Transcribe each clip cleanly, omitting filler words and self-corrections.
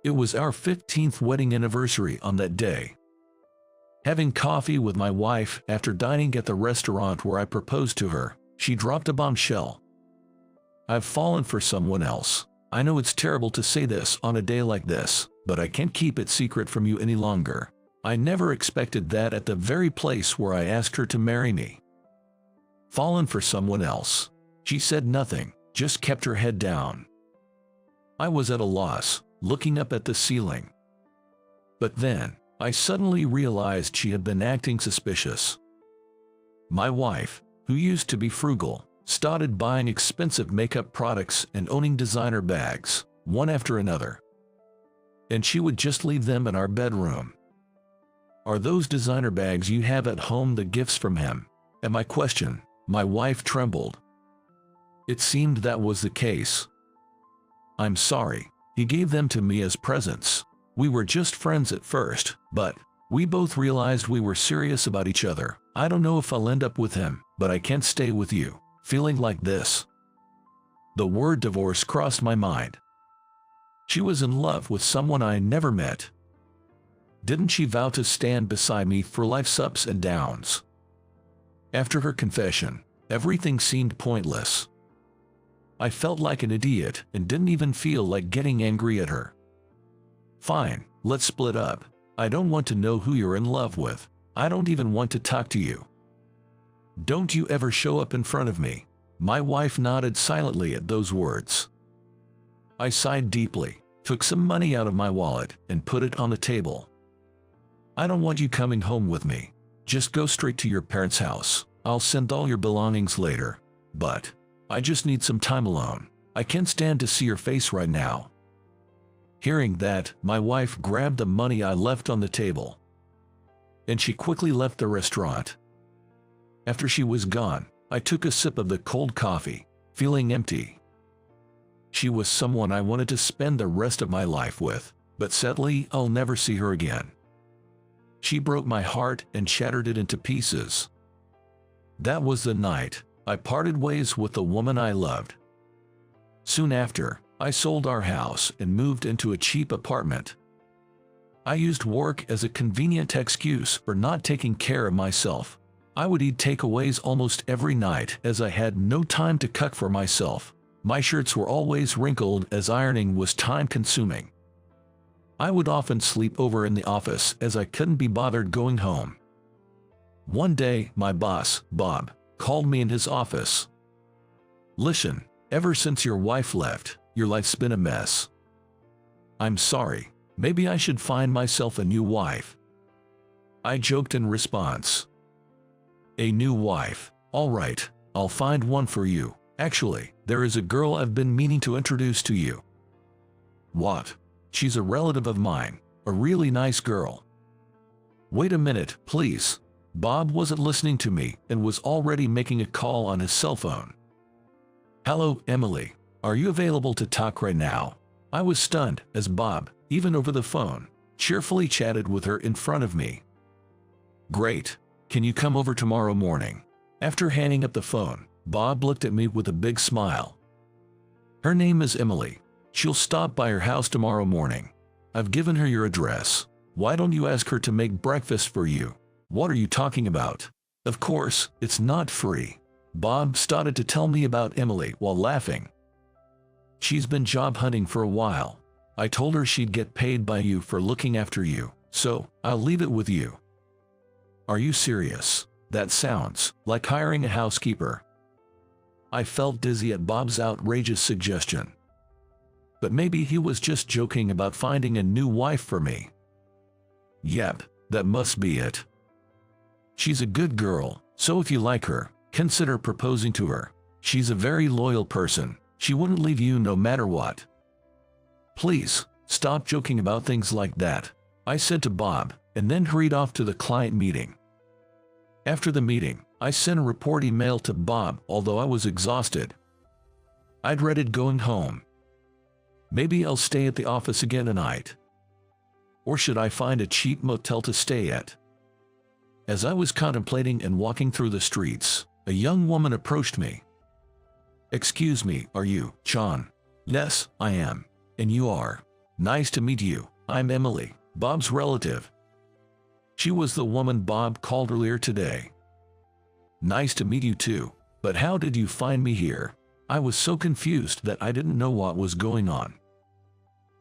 It was our 15th wedding anniversary on that day. Having coffee with my wife after dining at the restaurant where I proposed to her, she dropped a bombshell. I've fallen for someone else. I know it's terrible to say this on a day like this, but I can't keep it secret from you any longer. I never expected that at the very place where I asked her to marry me. Fallen for someone else. She said nothing, just kept her head down. I was at a loss, looking up at the ceiling. But then, I suddenly realized she had been acting suspicious. My wife, who used to be frugal, started buying expensive makeup products and owning designer bags, one after another. And she would just leave them in our bedroom. Are those designer bags you have at home the gifts from him? At my question, my wife trembled. It seemed that was the case. I'm sorry, he gave them to me as presents. We were just friends at first, but we both realized we were serious about each other. I don't know if I'll end up with him, but I can't stay with you, feeling like this. The word divorce crossed my mind. She was in love with someone I never met. Didn't she vow to stand beside me for life's ups and downs? After her confession, everything seemed pointless. I felt like an idiot and didn't even feel like getting angry at her. Fine, let's split up. I don't want to know who you're in love with. I don't even want to talk to you. Don't you ever show up in front of me. My wife nodded silently at those words. I sighed deeply, took some money out of my wallet, and put it on the table. I don't want you coming home with me. Just go straight to your parents' house. I'll send all your belongings later. But I just need some time alone. I can't stand to see your face right now. Hearing that, my wife grabbed the money I left on the table. And she quickly left the restaurant. After she was gone, I took a sip of the cold coffee, feeling empty. She was someone I wanted to spend the rest of my life with, but sadly, I'll never see her again. She broke my heart and shattered it into pieces. That was the night I parted ways with the woman I loved. Soon after, I sold our house and moved into a cheap apartment. I used work as a convenient excuse for not taking care of myself. I would eat takeaways almost every night as I had no time to cook for myself. My shirts were always wrinkled as ironing was time-consuming. I would often sleep over in the office as I couldn't be bothered going home. One day, my boss, Bob, called me in his office. Listen, ever since your wife left, your life's been a mess. I'm sorry, maybe I should find myself a new wife. I joked in response. A new wife? All right, I'll find one for you. Actually, there is a girl I've been meaning to introduce to you. What? She's a relative of mine, a really nice girl. Wait a minute, please. Bob wasn't listening to me and was already making a call on his cell phone. Hello, Emily. Are you available to talk right now? I was stunned as Bob, even over the phone, cheerfully chatted with her in front of me. Great. Can you come over tomorrow morning? After hanging up the phone, Bob looked at me with a big smile. Her name is Emily. She'll stop by your house tomorrow morning. I've given her your address. Why don't you ask her to make breakfast for you? What are you talking about? Of course, it's not free. Bob started to tell me about Emily while laughing. She's been job hunting for a while. I told her she'd get paid by you for looking after you, so I'll leave it with you. Are you serious? That sounds like hiring a housekeeper. I felt dizzy at Bob's outrageous suggestion. But maybe he was just joking about finding a new wife for me. Yep, that must be it. She's a good girl, so if you like her, consider proposing to her. She's a very loyal person. She wouldn't leave you no matter what. Please, stop joking about things like that, I said to Bob, and then hurried off to the client meeting. After the meeting, I sent a report email to Bob, although I was exhausted. I'd dreaded going home. Maybe I'll stay at the office again tonight. Or should I find a cheap motel to stay at? As I was contemplating and walking through the streets, a young woman approached me. Excuse me, are you John? Yes, I am. And you are? Nice to meet you. I'm Emily, Bob's relative. She was the woman Bob called earlier today. Nice to meet you too. But how did you find me here? I was so confused that I didn't know what was going on.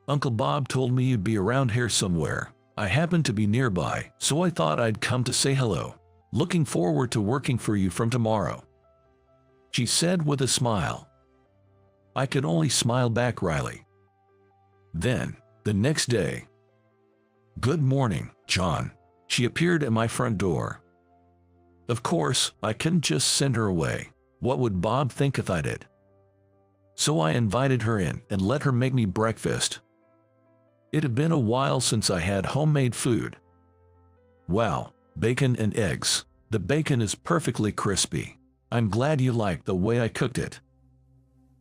Uncle Bob told me you'd be around here somewhere. I happened to be nearby, so I thought I'd come to say hello. Looking forward to working for you from tomorrow, she said with a smile. I could only smile back wryly. Then, the next day. Good morning, John. She appeared at my front door. Of course, I couldn't just send her away. What would Bob think if I did? So I invited her in and let her make me breakfast. It had been a while since I had homemade food. Wow, bacon and eggs. The bacon is perfectly crispy. I'm glad you liked the way I cooked it.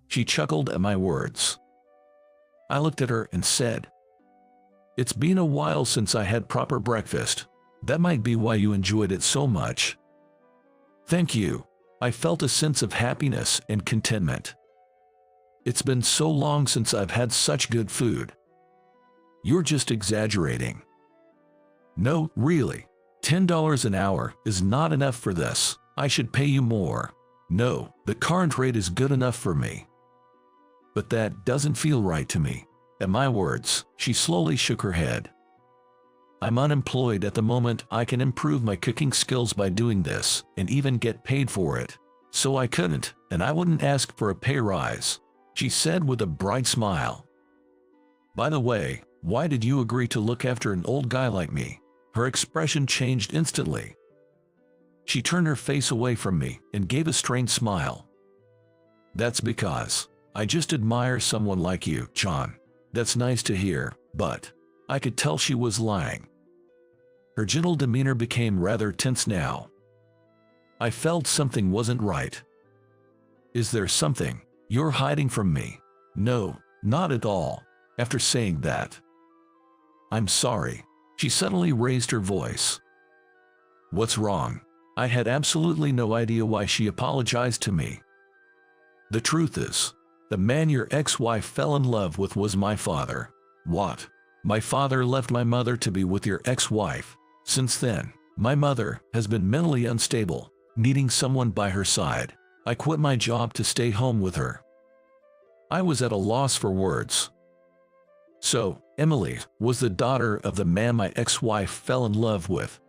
She chuckled at my words. I looked at her and said, it's been a while since I had proper breakfast. That might be why you enjoyed it so much. Thank you. I felt a sense of happiness and contentment. It's been so long since I've had such good food. You're just exaggerating. No, really. $10 an hour is not enough for this. I should pay you more. No, the current rate is good enough for me. But that doesn't feel right to me. At my words, she slowly shook her head. I'm unemployed at the moment. I can improve my cooking skills by doing this and even get paid for it. So I couldn't, and I wouldn't ask for a pay rise, she said with a bright smile. By the way, why did you agree to look after an old guy like me? Her expression changed instantly. She turned her face away from me and gave a strained smile. That's because I just admire someone like you, John. That's nice to hear, but I could tell she was lying. Her gentle demeanor became rather tense now. I felt something wasn't right. Is there something you're hiding from me? No, not at all. After saying that, I'm sorry. She suddenly raised her voice. What's wrong? I had absolutely no idea why she apologized to me. The truth is, the man your ex-wife fell in love with was my father. What? My father left my mother to be with your ex-wife. Since then, my mother has been mentally unstable, needing someone by her side. I quit my job to stay home with her. I was at a loss for words. So, Emily was the daughter of the man my ex-wife fell in love with.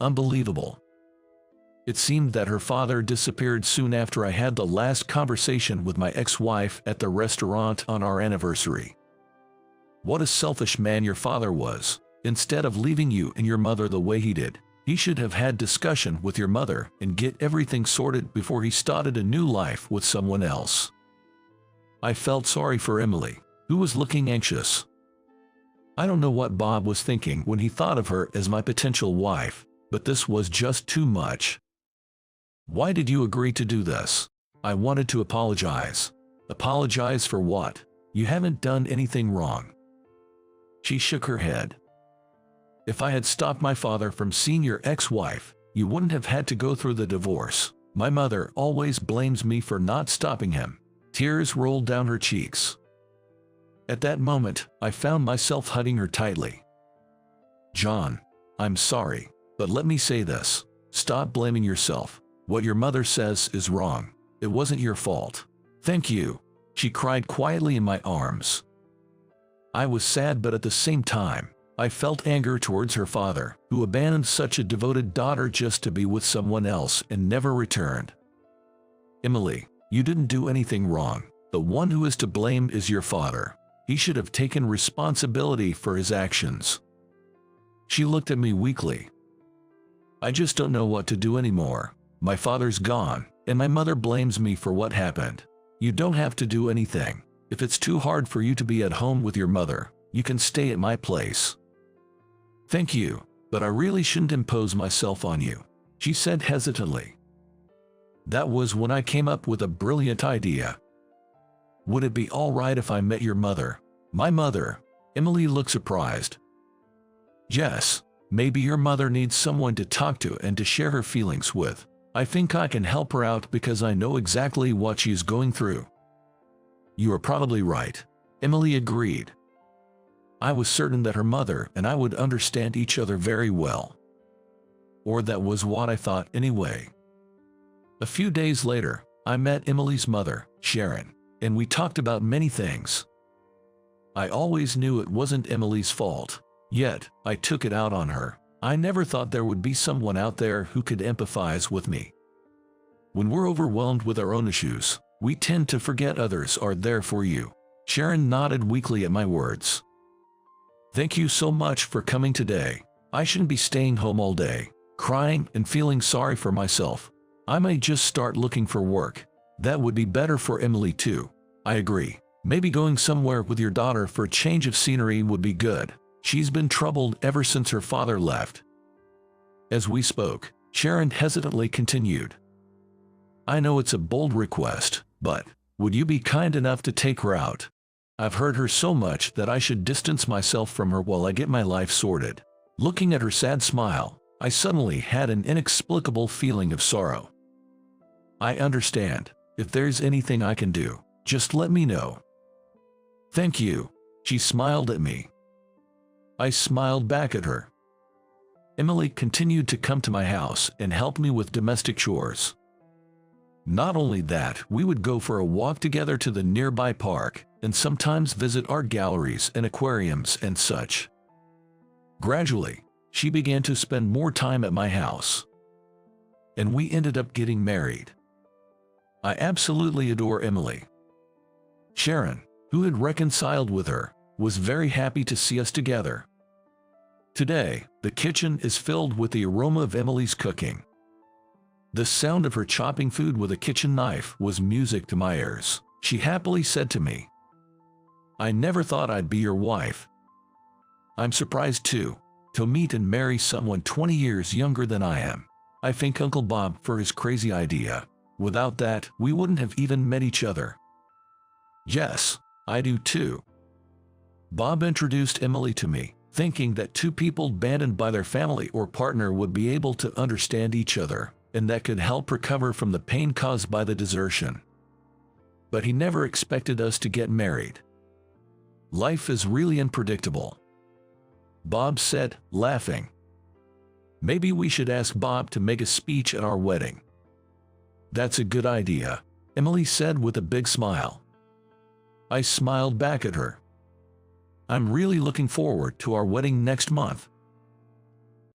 Unbelievable. It seemed that her father disappeared soon after I had the last conversation with my ex-wife at the restaurant on our anniversary. What a selfish man your father was. Instead of leaving you and your mother the way he did, he should have had discussion with your mother and get everything sorted before he started a new life with someone else. I felt sorry for Emily, who was looking anxious. I don't know what Bob was thinking when he thought of her as my potential wife, but this was just too much. Why did you agree to do this? I wanted to apologize. Apologize for what? You haven't done anything wrong. She shook her head. If I had stopped my father from seeing your ex-wife, you wouldn't have had to go through the divorce. My mother always blames me for not stopping him. Tears rolled down her cheeks. At that moment, I found myself hugging her tightly. John, I'm sorry, but let me say this. Stop blaming yourself. What your mother says is wrong. It wasn't your fault. Thank you. She cried quietly in my arms. I was sad, but at the same time, I felt anger towards her father, who abandoned such a devoted daughter just to be with someone else and never returned. Emily, you didn't do anything wrong. The one who is to blame is your father. He should have taken responsibility for his actions. She looked at me weakly. I just don't know what to do anymore. My father's gone, and my mother blames me for what happened. You don't have to do anything. If it's too hard for you to be at home with your mother, you can stay at my place. Thank you, but I really shouldn't impose myself on you, she said hesitantly. That was when I came up with a brilliant idea. Would it be all right if I met your mother? My mother? Emily looked surprised. Yes, maybe your mother needs someone to talk to and to share her feelings with. I think I can help her out because I know exactly what she's going through. You are probably right, Emily agreed. I was certain that her mother and I would understand each other very well. Or that was what I thought anyway. A few days later, I met Emily's mother, Sharon, and we talked about many things. I always knew it wasn't Emily's fault, yet I took it out on her. I never thought there would be someone out there who could empathize with me. When we're overwhelmed with our own issues, we tend to forget others are there for you. Sharon nodded weakly at my words. Thank you so much for coming today. I shouldn't be staying home all day, crying and feeling sorry for myself. I may just start looking for work. That would be better for Emily too. I agree. Maybe going somewhere with your daughter for a change of scenery would be good. She's been troubled ever since her father left. As we spoke, Sharon hesitantly continued. I know it's a bold request, but would you be kind enough to take her out? I've heard her so much that I should distance myself from her while I get my life sorted. Looking at her sad smile, I suddenly had an inexplicable feeling of sorrow. I understand. If there's anything I can do, just let me know. Thank you. She smiled at me. I smiled back at her. Emily continued to come to my house and help me with domestic chores. Not only that, we would go for a walk together to the nearby park and sometimes visit art galleries and aquariums and such. Gradually, she began to spend more time at my house. And we ended up getting married. I absolutely adore Emily. Sharon, who had reconciled with her, was very happy to see us together. Today, the kitchen is filled with the aroma of Emily's cooking. The sound of her chopping food with a kitchen knife was music to my ears. She happily said to me, I never thought I'd be your wife. I'm surprised too, to meet and marry someone 20 years younger than I am. I thank Uncle Bob for his crazy idea. Without that, we wouldn't have even met each other. Yes, I do too. Bob introduced Emily to me, thinking that two people abandoned by their family or partner would be able to understand each other, and that could help recover from the pain caused by the desertion. But he never expected us to get married. Life is really unpredictable. Bob said, laughing. Maybe we should ask Bob to make a speech at our wedding. That's a good idea, Emily said with a big smile. I smiled back at her. I'm really looking forward to our wedding next month.